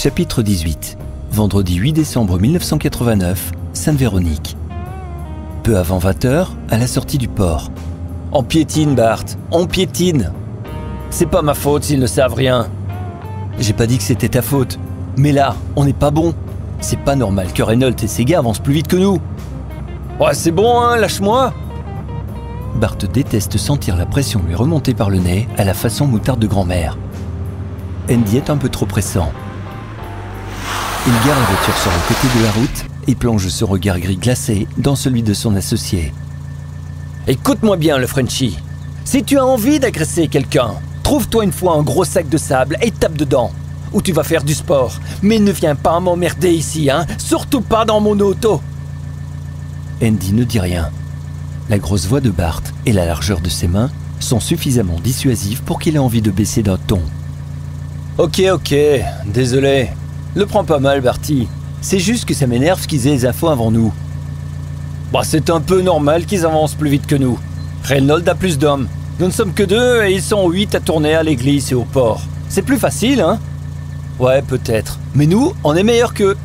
Chapitre 18. Vendredi 8 décembre 1989, Sainte-Véronique. Peu avant 20h, à la sortie du port. On piétine, Bart, on piétine. C'est pas ma faute s'ils ne savent rien. J'ai pas dit que c'était ta faute. Mais là, on n'est pas bon. C'est pas normal que Reynolds et ses gars avancent plus vite que nous. Ouais, c'est bon, hein, lâche-moi. Bart déteste sentir la pression lui remonter par le nez à la façon moutarde de grand-mère. Andy est un peu trop pressant. Il gare la voiture sur le côté de la route et plonge son regard gris glacé dans celui de son associé. Écoute-moi bien, le Frenchie. Si tu as envie d'agresser quelqu'un, trouve-toi une fois un gros sac de sable et tape dedans. Ou tu vas faire du sport. Mais ne viens pas m'emmerder ici, hein. Surtout pas dans mon auto. Andy ne dit rien. La grosse voix de Bart et la largeur de ses mains sont suffisamment dissuasives pour qu'il ait envie de baisser d'un ton. Ok, désolé. Le prends pas mal, Barty. C'est juste que ça m'énerve qu'ils aient les infos avant nous. Bah, c'est un peu normal qu'ils avancent plus vite que nous. Reynolds a plus d'hommes. Nous ne sommes que 2 et ils sont 8 à tourner à l'église et au port. C'est plus facile, hein? Ouais, peut-être. Mais nous, on est meilleurs qu'eux.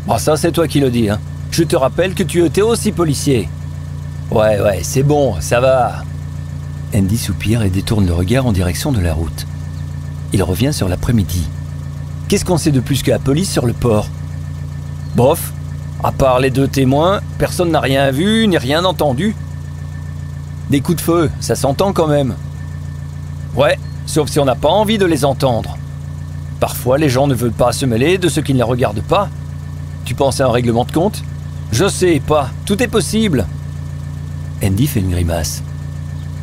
Bah, ça, c'est toi qui le dis, hein. Je te rappelle que tu étais aussi policier. Ouais, c'est bon, ça va. Andy soupire et détourne le regard en direction de la route. Il revient sur l'après-midi. Qu'est-ce qu'on sait de plus que la police sur le port? Bof, à part les 2 témoins, personne n'a rien vu ni rien entendu. Des coups de feu, ça s'entend quand même. Ouais, sauf si on n'a pas envie de les entendre. Parfois, les gens ne veulent pas se mêler de ce qui ne les regarde pas. Tu penses à un règlement de compte? Je sais pas, tout est possible. Andy fait une grimace.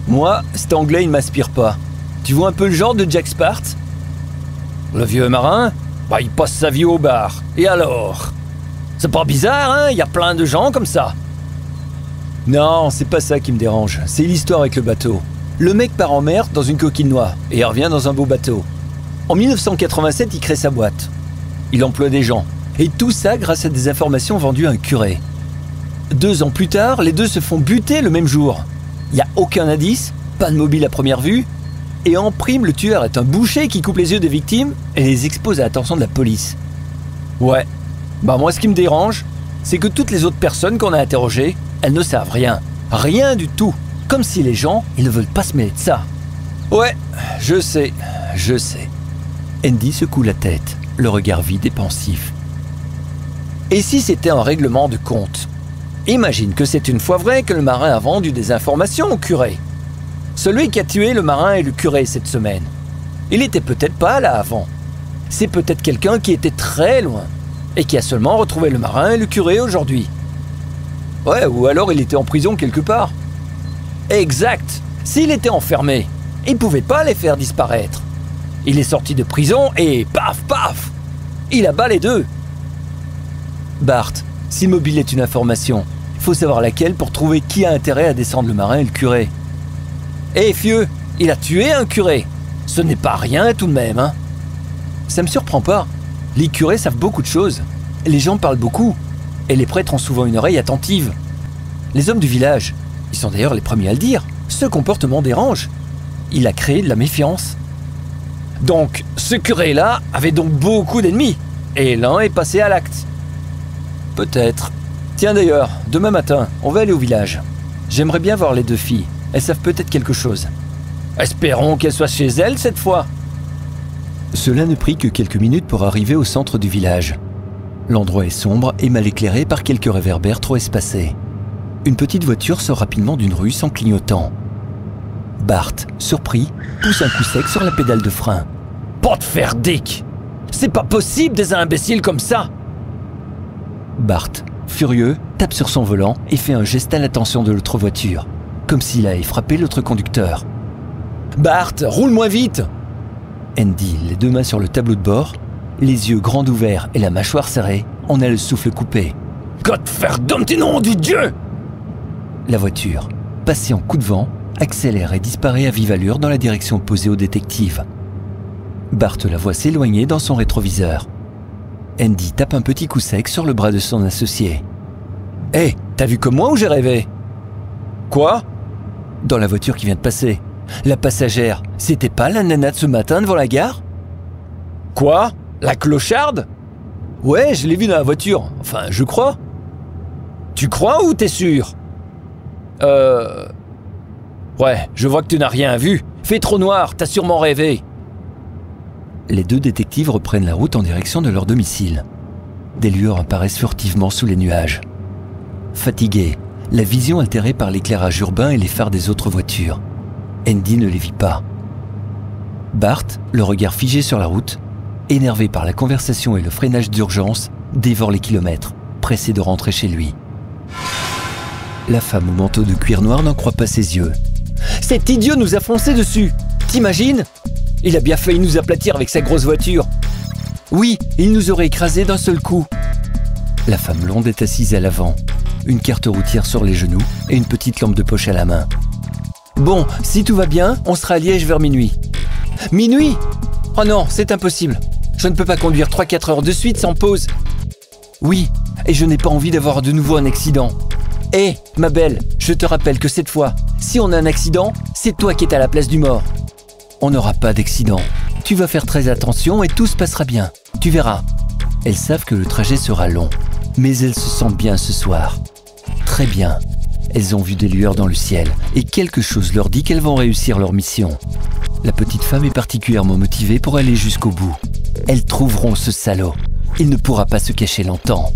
Moi, cet anglais, il ne m'inspire pas. Tu vois un peu le genre de Jack Spart? Le vieux marin? Bah, il passe sa vie au bar. Et alors? C'est pas bizarre, hein? Il y a plein de gens comme ça. Non, c'est pas ça qui me dérange. C'est l'histoire avec le bateau. Le mec part en mer dans une coquille noire et il revient dans un beau bateau. En 1987, il crée sa boîte. Il emploie des gens. Et tout ça grâce à des informations vendues à un curé. 2 ans plus tard, les 2 se font buter le même jour. Il n'y a aucun indice, pas de mobile à première vue. Et en prime, le tueur est un boucher qui coupe les yeux des victimes et les expose à l'attention de la police. Ouais. Bah moi, ce qui me dérange, c'est que toutes les autres personnes qu'on a interrogées, elles ne savent rien. Rien du tout. Comme si les gens, ils ne veulent pas se mêler de ça. Ouais, je sais. Andy secoue la tête, le regard vide et pensif. Et si c'était un règlement de compte? Imagine que c'est une fois vrai que le marin a vendu des informations au curé. Celui qui a tué le marin et le curé cette semaine, il était peut-être pas là avant. C'est peut-être quelqu'un qui était très loin et qui a seulement retrouvé le marin et le curé aujourd'hui. Ouais, ou alors il était en prison quelque part. Exact. S'il était enfermé, il pouvait pas les faire disparaître. Il est sorti de prison et paf, il abat les 2. Bart, si le mobile est une information, il faut savoir laquelle pour trouver qui a intérêt à descendre le marin et le curé. Eh fieu, il a tué un curé. Ce n'est pas rien tout de même, hein. Ça me surprend pas. Les curés savent beaucoup de choses. Les gens parlent beaucoup. Et les prêtres ont souvent une oreille attentive. Les hommes du village, ils sont d'ailleurs les premiers à le dire, ce comportement dérange. Il a créé de la méfiance. Donc, ce curé-là avait donc beaucoup d'ennemis. Et l'un est passé à l'acte. Peut-être. Tiens d'ailleurs, demain matin, on va aller au village. J'aimerais bien voir les 2 filles. Elles savent peut-être quelque chose. Espérons qu'elles soient chez elles cette fois. Cela ne prit que quelques minutes pour arriver au centre du village. L'endroit est sombre et mal éclairé par quelques réverbères trop espacés. Une petite voiture sort rapidement d'une rue sans clignotant. Bart, surpris, pousse un coup sec sur la pédale de frein. Pas de faire Dick! C'est pas possible des imbéciles comme ça! Bart, furieux, tape sur son volant et fait un geste à l'attention de l'autre voiture, comme s'il allait frapper l'autre conducteur. Bart, roule moins vite! Andy, les 2 mains sur le tableau de bord, les yeux grands ouverts et la mâchoire serrée, en a le souffle coupé. Godferdom, nom du Dieu! La voiture, passée en coup de vent, accélère et disparaît à vive allure dans la direction opposée au détective. Bart la voit s'éloigner dans son rétroviseur. Andy tape un petit coup sec sur le bras de son associé. « Hé, t'as vu comme moi ou j'ai rêvé ?»« Quoi ?» Dans la voiture qui vient de passer. La passagère, c'était pas la nana de ce matin devant la gare? Quoi? La clocharde? Ouais, je l'ai vue dans la voiture. Enfin, je crois. Tu crois ou t'es sûr? Ouais, je vois que tu n'as rien vu. Fait trop noir, t'as sûrement rêvé. Les deux détectives reprennent la route en direction de leur domicile. Des lueurs apparaissent furtivement sous les nuages. Fatigués, la vision altérée par l'éclairage urbain et les phares des autres voitures, Andy ne les vit pas. Bart, le regard figé sur la route, énervé par la conversation et le freinage d'urgence, dévore les kilomètres, pressé de rentrer chez lui. La femme au manteau de cuir noir n'en croit pas ses yeux. « Cet idiot nous a foncé dessus! T'imagines? Il a bien failli nous aplatir avec sa grosse voiture. » Oui, il nous aurait écrasés d'un seul coup. La femme blonde est assise à l'avant, une carte routière sur les genoux et une petite lampe de poche à la main. Bon, si tout va bien, on sera à Liège vers minuit. Minuit? Oh non, c'est impossible. Je ne peux pas conduire 3-4 heures de suite sans pause. Oui, et je n'ai pas envie d'avoir de nouveau un accident. Hé, ma belle, je te rappelle que cette fois, si on a un accident, c'est toi qui es à la place du mort. On n'aura pas d'accident. Tu vas faire très attention et tout se passera bien. Tu verras. Elles savent que le trajet sera long, mais elles se sentent bien ce soir. Très bien. Elles ont vu des lueurs dans le ciel et quelque chose leur dit qu'elles vont réussir leur mission. La petite femme est particulièrement motivée pour aller jusqu'au bout. Elles trouveront ce salaud. Il ne pourra pas se cacher longtemps.